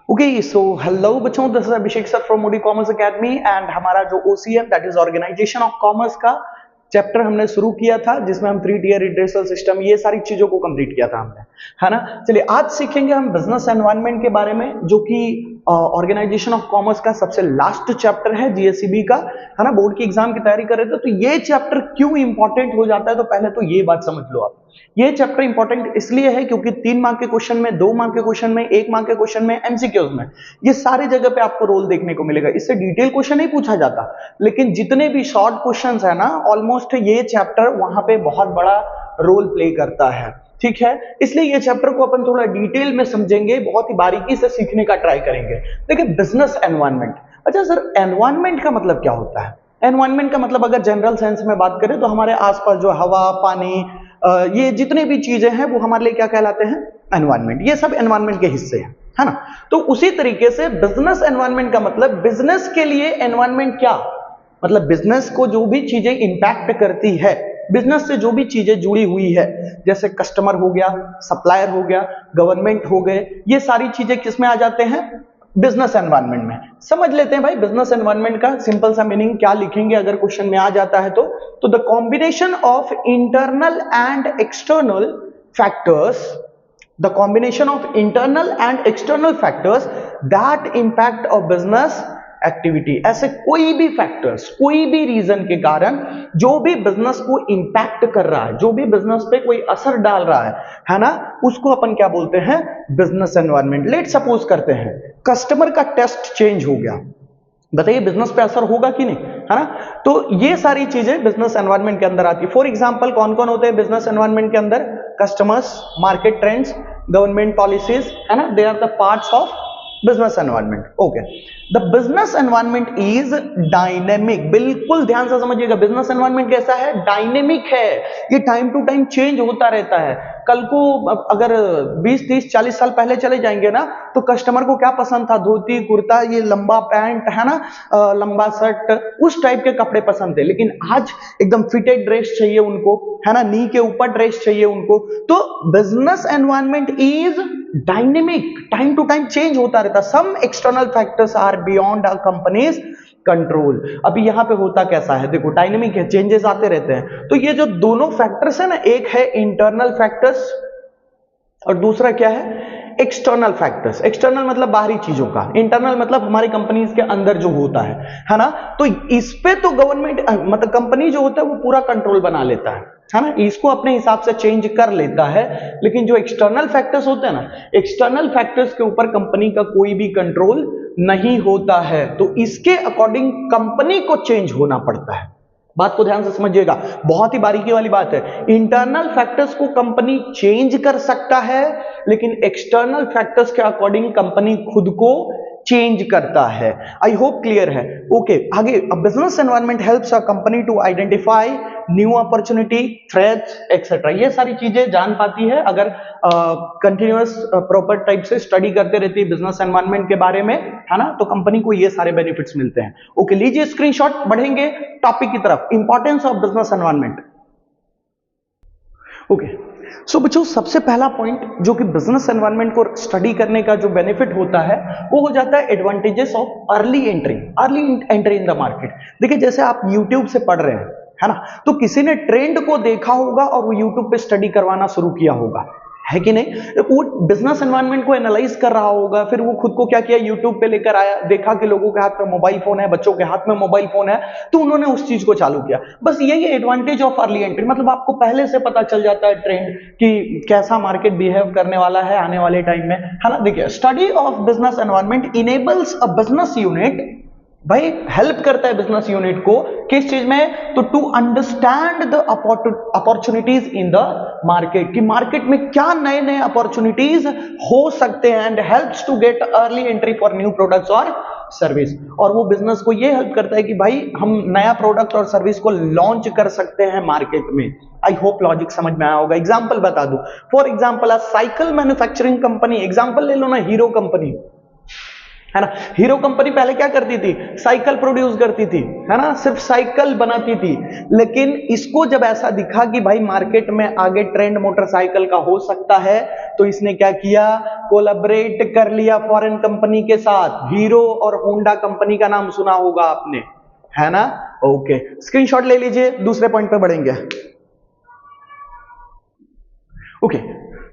Okay so hello बच्चों, this is Abhishek sir from Modi commerce academy and हमारा जो OCM that is organisation of commerce का chapter हमने शुरू किया था, जिसमें हम 3 टियर रिड्रेसल सिस्टम ये सारी चीजों को कंप्लीट किया था हमने, है ना। चलिए आज सीखेंगे हम बिजनेस एनवायरनमेंट के बारे में, जो कि ऑर्गेनाइजेशन ऑफ कॉमर्स का सबसे लास्ट चैप्टर है जीएससीबी का, है ना। बोर्ड की एग्जाम की तैयारी कर रहे थे तो ये चैप्टर क्यों इंपॉर्टेंट हो जाता है, तो पहले तो ये बात समझ लो आप। ये चैप्टर इंपॉर्टेंट इसलिए है क्योंकि 3 मार्क के क्वेश्चन में, 2 मार्क के क्वेश्चन में, 1 मार्क के क्वेश्चन में, एमसीक्यूज में, ये सारी जगह पे आपको रोल देखने को मिलेगा। इससे डिटेल क्वेश्चन नहीं पूछा जाता, लेकिन जितने भी शॉर्ट क्वेश्चंस है ना, ऑलमोस्ट ये चैप्टर वहां पे बहुत बड़ा रोल प्ले करता है, ठीक है। इसलिए ये चैप्टर को अपन थोड़ा डिटेल में समझेंगे, बहुत ही बारीकी से सीखने का ट्राई करेंगे। देखिए बिजनेस एनवायरनमेंट, अच्छा सर एनवायरनमेंट का मतलब क्या होता है? एनवायरनमेंट का मतलब अगर जनरल सेंस में बात करें तो हमारे आसपास जो हवा, पानी, ये जितने भी चीजें हैं वो हमारे लिए क्या कहलाते हैं? एनवायरनमेंट। ये सब एनवायरनमेंट के हिस्से हैं, है ना। तो उसी तरीके से बिजनेस एनवायरनमेंट का मतलब बिजनेस के लिए एनवायरनमेंट क्या, मतलब बिजनेस को जो भी चीजें इंपैक्ट करती है, बिजनेस से जो भी चीजें जुड़ी हुई है, जैसे कस्टमर हो गया, सप्लायर हो गया, गवर्नमेंट हो गए, ये सारी चीजें किसमें आ जाते हैं? बिजनेस एनवायरनमेंट में। समझ लेते हैं भाई बिजनेस एनवायरनमेंट का सिंपल सा मीनिंग क्या लिखेंगे अगर क्वेश्चन में आ जाता है तो the combination of internal and external factors, the combination of internal and external factors that impact of business activity. ऐसे कोई भी फैक्टर्स, कोई भी रीजन के कारण जो भी बिजनेस को इंपैक्ट कर रहा है, जो भी बिजनेस पे कोई असर डाल रहा है ना, उसको अपन क्या बोलते हैं? Business environment. लेट सपोज करते हैं कस्टमर का टेस्ट चेंज हो गया, बताइए बिजनेस पे असर होगा कि नहीं, है ना। तो ये सारी चीजें बिजनेस एनवायरनमेंट के अंदर आती है। फॉर एग्जांपल कौन कौन होते हैं बिजनेस एनवायरनमेंट के अंदर? Customers, market trends, government policies, है ना, they are the parts of business environment. Okay, the business environment is dynamic. बिल्कुल ध्यान से समझिएगा, बिजनेस एनवायरनमेंट कैसा है? डायनेमिक है। ये टाइम टू टाइम चेंज होता रहता है। कल को अगर 20, 30, 40 साल पहले चले जाएंगे ना, तो कस्टमर को क्या पसंद था? धोती कुर्ता, ये लंबा पैंट, है ना, लंबा शर्ट, उस टाइप के कपड़े पसंद थे। लेकिन आज एकदम फिटेड ड्रेस चाहिए उनको, है ना, नी के ऊपर ड्रेस चाहिए उनको। तो business environment is dynamic, time to time change होता रहता। Some external factors are beyond a company's control. अभी यहां पे होता कैसा है, देखो डायनेमिक है, चेंजेस आते रहते हैं। तो ये जो दोनों फैक्टर्स है ना, एक है इंटरनल फैक्टर्स और दूसरा क्या है? External factors. एक्सटर्नल मतलब बाहरी चीजों का, इंटरनल मतलब हमारी कंपनीज के अंदर जो होता है ना। तो इस पे तो गवर्नमेंट मतलब कंपनी जो होता है वो पूरा कंट्रोल बना लेता है ना, इसको अपने हिसाब से चेंज कर लेता है। लेकिन जो एक्सटर्नल फैक्टर्स होते हैं ना, एक्सटर्नल फैक्टर्स के ऊपर कंपनी का कोई भी कंट्रोल नहीं होता है, तो इसके अकॉर्डिंग कंपनी को चेंज होना पड़ता है। बात को ध्यान से समझिएगा, बहुत ही बारीकी वाली बात है। इंटरनल फैक्टर्स को कंपनी चेंज कर सकता है, लेकिन एक्सटर्नल फैक्टर्स के अकॉर्डिंग कंपनी खुद को चेंज करता है। आई होप क्लियर है। ओके, आगे, business environment helps a company to identify new opportunity, threats etcetera. ये सारी चीजें जान पाती है अगर कंटिन्यूअस प्रॉपर टाइप से स्टडी करते रहती है बिजनेस एनवायरनमेंट के बारे में, है ना, तो कंपनी को ये सारे बेनिफिट्स मिलते हैं। ओके, लीजिए स्क्रीनशॉट, बढ़ेंगे टॉपिक की तरफ, importance of business environment. Okay, so बच्चों सबसे पहला पॉइंट जो कि बिजनेस एनवायरनमेंट को स्टडी करने का जो बेनिफिट होता है वो हो जाता है advantages of early entry in the market. देखिए जैसे आप यूट्यूब से पढ़ रहे हैं, है ना, तो किसी ने ट्रेंड को देखा होगा और वो यूट्यूब पे स्टडी करवाना शुरू किया होगा, है कि नहीं। वो बिजनेस एनवायरनमेंट को एनालाइज कर रहा होगा, फिर वो खुद को क्या किया, यूट्यूब पे लेकर आया, देखा कि लोगों के हाथ में मोबाइल फोन है, बच्चों के हाथ में मोबाइल फोन है, तो उन्होंने उस चीज को चालू किया। बस यही एडवांटेज ऑफ अर्ली एंट्री, मतलब आपको पहले से पता चल जाता है ट्रेंड कि कैसा मार्केट बिहेव करने वाला है आने वाले टाइम में, है ना। देखिए study of business environment enables a business unit, भाई हेल्प करता है बिजनेस यूनिट को किस चीज में, तो to understand the opportunities in the market, कि मार्केट में क्या नए नए अपॉर्चुनिटीज हो सकते हैं, and helps to get early entry for new products और सर्विस। और वो बिजनेस को ये हेल्प करता है कि भाई हम नया प्रोडक्ट और सर्विस को लॉन्च कर सकते हैं मार्केट में। आई होप लॉजिक समझ में आया होगा। एग्जाम्पल बता दूं, for example cycle manufacturing company, example ले लो ना, हीरो कंपनी, है ना। हीरो कंपनी पहले क्या करती थी, साइकिल प्रोड्यूस करती थी, है ना, सिर्फ साइकिल बनाती थी। लेकिन इसको जब ऐसा दिखा कि भाई मार्केट में आगे ट्रेंड मोटरसाइकिल का हो सकता है, तो इसने क्या किया, कोलैबोरेट कर लिया फॉरेन कंपनी के साथ। हीरो और होंडा कंपनी का नाम सुना होगा आपने, है ना। ओके, स्क्रीनशॉट ले लीजिए, दूसरे पॉइंट पे बढ़ेंगे। ओके,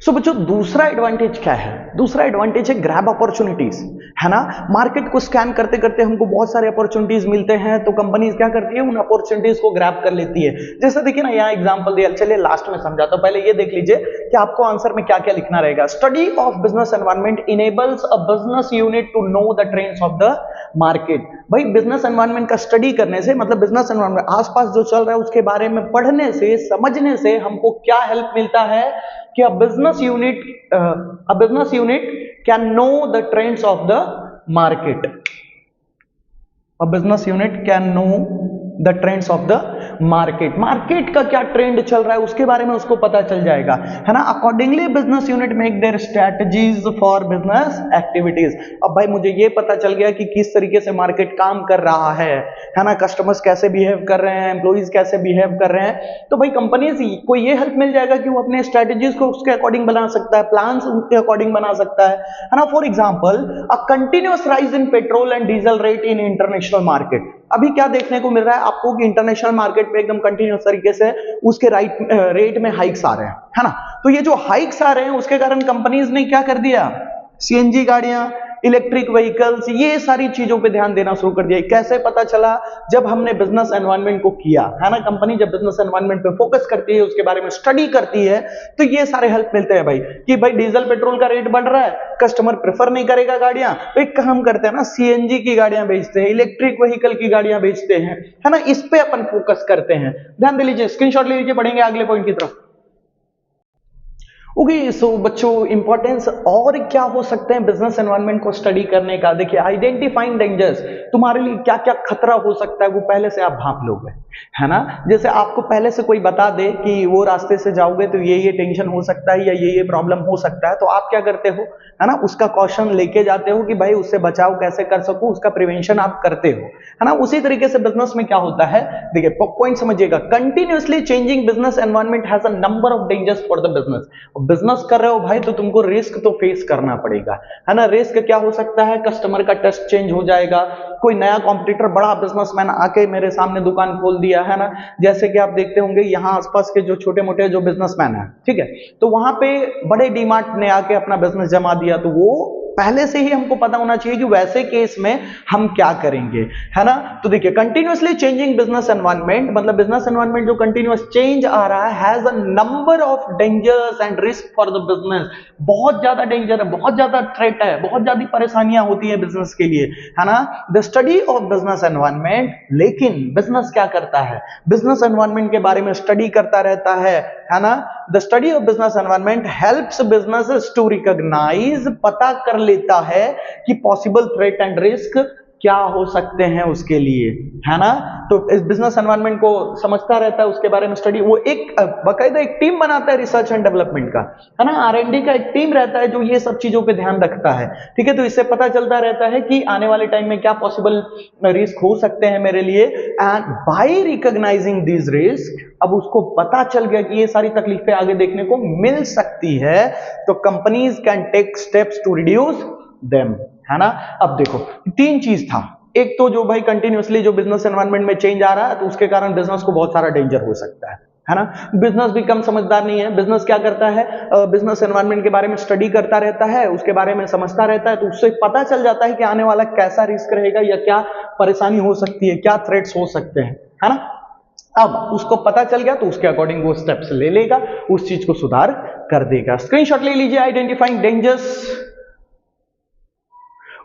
सो बच्चों दूसरा एडवांटेज क्या है, दूसरा एडवांटेज है ग्रैब अपॉर्चुनिटीज, है ना। मार्केट को स्कैन करते करते हमको बहुत सारे अपॉर्चुनिटीज मिलते हैं, तो कंपनीज क्या करती है, उन अपॉर्चुनिटीज को ग्रैब कर लेती है। जैसे देखिए ना, यहाँ एग्जांपल दिया, चलिए लास्ट में समझाता हूं, पहले ये देख लीजिए कि आपको आंसर में क्या क्या लिखना रहेगा। Study of business environment enables a business unit to know the trends of the market. भाई बिजनेस एनवायरनमेंट का स्टडी करने से, मतलब बिजनेस एनवायरनमेंट आसपास जो चल रहा है उसके बारे में पढ़ने से, समझने से हमको क्या हेल्प मिलता है कि a business unit can know the trends of the market. A business unit can know the trends of the market. Market का क्या ट्रेंड चल रहा है उसके बारे में उसको पता चल जाएगा, है ना। Accordingly business unit make their strategies for business activities. अब भाई मुझे ये पता चल गया कि किस तरीके से मार्केट काम कर रहा है ना, कस्टमर्स कैसे बिहेव कर रहे हैं, एम्प्लॉइज कैसे बिहेव कर रहे हैं, तो भाई कंपनीज को ये हेल्प मिल जाएगा कि वो अपने स्ट्रेटजीज को उसके अकॉर्डिंग बना सकता है, प्लान्स उसके अकॉर्डिंग बना सकता है ना। For example, a continuous rise in petrol and diesel rate in international market. अभी क्या देखने को मिल रहा है आपको कि इंटरनेशनल मार्केट में एकदम कंटिन्यूअस तरीके से उसके रेट में हाइक्स आ रहे हैं, है ना। तो ये जो हाइक्स आ रहे हैं उसके कारण कंपनीज ने क्या कर दिया, सीएनजी गाड़ियां, इलेक्ट्रिक व्हीकल्स, ये सारी चीजों पे ध्यान देना शुरू कर दिया। कैसे पता चला, जब हमने बिजनेस एनवायरनमेंट को किया, है ना। कंपनी जब बिजनेस एनवायरनमेंट पे फोकस करती है, उसके बारे में स्टडी करती है, तो ये सारे हेल्प मिलते हैं भाई कि भाई डीजल पेट्रोल का रेट बढ़ रहा है, कस्टमर प्रेफर नहीं करेगा गाड़ियां, तो एक काम करते हैं ना, सीएनजी की गाड़ियां बेचते हैं, इलेक्ट्रिक व्हीकल की गाड़ियां बेचते हैं, है ना। इस पे अपन फोकस करते हैं। ध्यान दे लीजिए, स्क्रीनशॉट ले लीजिए, बढ़ेंगे अगले पॉइंट की तरफ। ओके, सो बच्चों इंपॉर्टेंस और क्या हो सकते हैं बिजनेस एनवायरनमेंट को स्टडी करने का। देखिए, आइडेंटिफाइंग डेंजर्स, तुम्हारे लिए क्या क्या खतरा हो सकता है वो पहले से आप भांप लोगे, है ना। जैसे आपको पहले से कोई बता दे कि वो रास्ते से जाओगे तो ये टेंशन हो सकता है या ये प्रॉब्लम हो सकता है, तो आप क्या करते हो, है ना, उसका कॉशन लेके जाते हो कि भाई उससे बचाव कैसे कर सकूं, उसका प्रिवेंशन आप करते हो, है ना। उसी तरीके से बिजनेस में क्या होता है, देखिए पॉइंट समझिएगा, continuously changing business environment has a number of dangers for the business. Business कर रहे हो भाई तो तुमको रिस्क तो फेस करना पड़ेगा, है ना। रिस्क क्या हो सकता है, कस्टमर का टेस्ट चेंज हो जाएगा, कोई नया कॉम्पिटिटर, बड़ा बिजनेसमैन आके मेरे सामने दुकान खोल दिया, है ना। जैसे कि आप देखते होंगे यहाँ आसपास के जो छोटे मोटे जो बिजनेसमैन हैं, ठीक है, तो वहां पे बड़े डीमार्ट ने आके अपना बिजनेस जमा दिया, तो वो पहले से ही हमको पता होना चाहिए कि वैसे केस में हम क्या करेंगे, है ना। तो देखिए, कंटिन्यूअसली चेंजिंग बिजनेस एनवायरनमेंट, मतलब बिजनेस एनवायरनमेंट जो कंटिन्यूअस चेंज आ रहा है, has a number of dangers and risk for the business. बहुत ज्यादा डेंजर है, बहुत ज्यादा थ्रेट है, बहुत ज्यादा परेशानियां होती है बिजनेस के लिए, है ना। The study of business environment, लेकिन बिजनेस क्या करता है, बिजनेस एनवायरनमेंट के बारे में स्टडी करता रहता है ना। The study of business environment helps businesses to recognise, पता कर लेता है कि पॉसिबल थ्रेट एंड रिस्क क्या हो सकते हैं उसके लिए, है ना। तो इस बिजनेस एनवायरनमेंट को समझता रहता है, उसके बारे में स्टडी, वो एक बाकायदा एक टीम बनाता है रिसर्च एंड डेवलपमेंट का, है ना। R&D का एक टीम रहता है जो ये सब चीजों पे ध्यान रखता है, ठीक है। तो इससे पता चलता रहता है कि आने वाले टाइम में क्या पॉसिबल रिस्क हो सकते हैं मेरे लिए, and by recognising this risk, अब उसको पता चल गया कि ये सारी तकलीफें आगे देखने को मिल सकती है, तो companies can take steps to reduce them, है ना। अब देखो, तीन चीज था, एक तो जो भाई कंटिन्यूअसली जो बिजनेस एनवायरनमेंट में चेंज आ रहा है, तो उसके कारण बिजनेस को बहुत सारा डेंजर हो सकता है ना। बिजनेस भी कम समझदार नहीं है, बिजनेस क्या करता है, बिजनेस एनवायरनमेंट के बारे में स्टडी करता रहता है, उसके बारे में समझता रहता है, तो उससे पता चल जाता है कि आने वाला कैसा रिस्क रहेगा या क्या परेशानी हो सकती है, क्या थ्रेट्स हो सकते हैं, है ना। अब उसको पता चल गया तो उसके अकॉर्डिंग वो स्टेप्स ले लेगा, उस चीज को सुधार कर देगा। स्क्रीनशॉट ले लीजिए, आइडेंटिफाइंग डेंजर्स।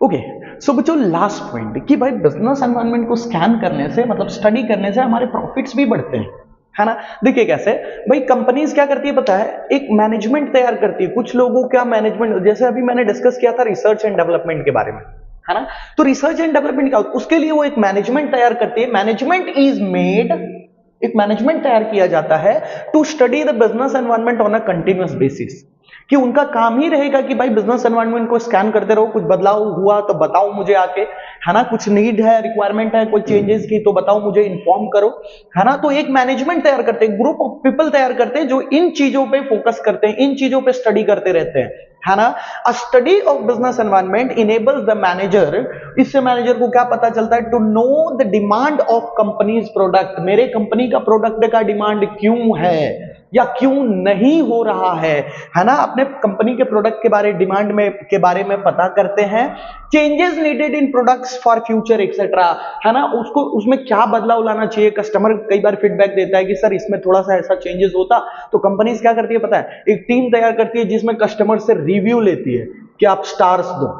ओके, सो बच्चों लास्ट पॉइंट कि भाई बिजनेस एनवायरनमेंट को स्कैन करने से, मतलब स्टडी करने से हमारे प्रॉफिट्स भी बढ़ते हैं, है ना। देखिए कैसे, भाई कंपनीज क्या करती है पता है, एक मैनेजमेंट तैयार करती है। कुछ लोगों का मैनेजमेंट, जैसे अभी मैंने डिस्कस किया था रिसर्च एंड डेवलपमेंट के बारे में, है ना। तो रिसर्च एंड डेवलपमेंट का उसके लिए वो एक मैनेजमेंट तैयार करती है। मैनेजमेंट इज मेड एक मैनेजमेंट तैयार किया जाता है to study the business environment on a continuous basis, कि उनका काम ही रहेगा कि भाई बिजनेस एनवायरनमेंट को स्कैन करते रहो, कुछ बदलाव हुआ तो बताओ मुझे आके, है ना, कुछ नीड है, रिक्वायरमेंट है कोई चेंजेस की तो बताओ मुझे, इन्फॉर्म करो, है ना। तो एक मैनेजमेंट तैयार करते हैं, ग्रुप ऑफ पीपल तैयार करते हैं जो इन चीजों पे फोकस करते हैं, इन चीजों पे स्टडी करते रहते हैं, है ना। A study of business environment enables the manager, इससे मैनेजर को क्या पता चलता है, to know the demand of company's product, मेरे कंपनी का प्रोडक्ट का डिमांड क्यों है या क्यों नहीं हो रहा है ना। अपने कंपनी के प्रोडक्ट के बारे में पता करते हैं। Changes needed in products for future etcetera, है ना, उसको उसमें क्या बदलाव लाना चाहिए। कस्टमर कई बार फीडबैक देता है कि सर इसमें थोड़ा सा ऐसा चेंजेस होता, तो कंपनीज क्या करती है पता है, एक टीम तैयार करती है जिसमें कस्टमर से रिव्यू लेती है कि आप स्टार्स दो,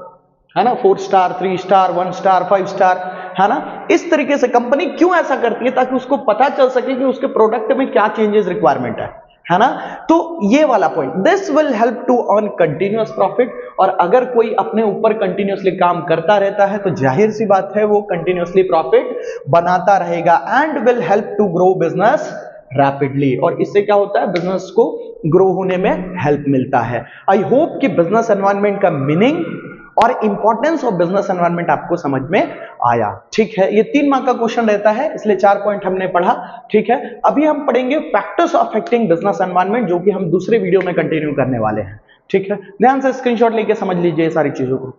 है ना, 4 स्टार, 3 स्टार, 1 स्टार, 5 स्टार, है ना। इस तरीके से कंपनी क्यों ऐसा करती है, ताकि उसको पता चल सके कि उसके प्रोडक्ट में क्या चेंजेस रिक्वायरमेंट है ना। तो ये वाला point, this will help to earn continuous profit. और अगर कोई अपने ऊपर कंटिन्यूअसली काम करता रहता है तो जाहिर सी बात है वो कंटिन्यूअसली प्रॉफिट बनाता रहेगा and will help to grow business rapidly. और इससे क्या होता है, बिजनेस को ग्रो होने में हेल्प मिलता है। आई होप कि बिजनेस एनवायरनमेंट का मीनिंग और इंपॉर्टेंस ऑफ बिजनेस एनवायरनमेंट आपको समझ में आया। ठीक है, ये 3 मार्क का क्वेश्चन रहता है, इसलिए 4 पॉइंट हमने पढ़ा। ठीक है, अभी हम पढ़ेंगे फैक्टर्स अफेक्टिंग बिजनेस एनवायरनमेंट, जो कि हम दूसरे वीडियो में कंटिन्यू करने वाले हैं। ठीक है, ध्यान से स्क्रीनशॉट लेके समझ लीजिए सारी चीजों को।